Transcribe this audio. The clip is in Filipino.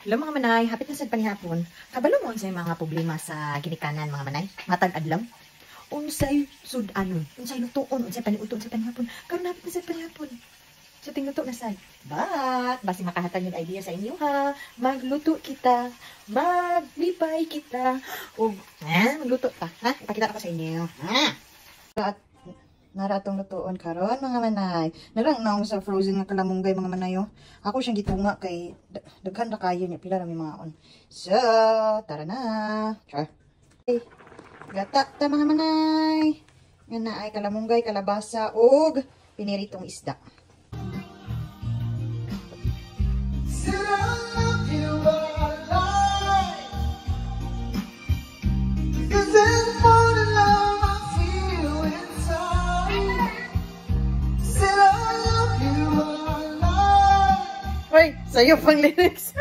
Hello mga manay, hapit na sa panihapon. Kabalo mo unsay mga problema sa ginikanan mga manay? Matag adlaw. Unsay sudanon, unsay lutuon, unsay paniuton sa panihapon. Karon hapit na sa panihapon. So tingluto na sad. But basi makahatag yung idea sa inyo ha. Magluto kita, maglipay kita. O magluto ta, ha? Ipakita ko sa inyo. Ha? Nara atong lutuon karon mga manay. Narang naong sa frozen nga kalamunggay mga manay oh. Ako siyang gitunga kay daghan ra kayo niya pila ra may mga on. So, tara na. Char. Okay. Gata ta mga manay. Nga na ay kalamunggay, kalabasa ug piniritong isda. Hoy, sa'yo pang lyrics.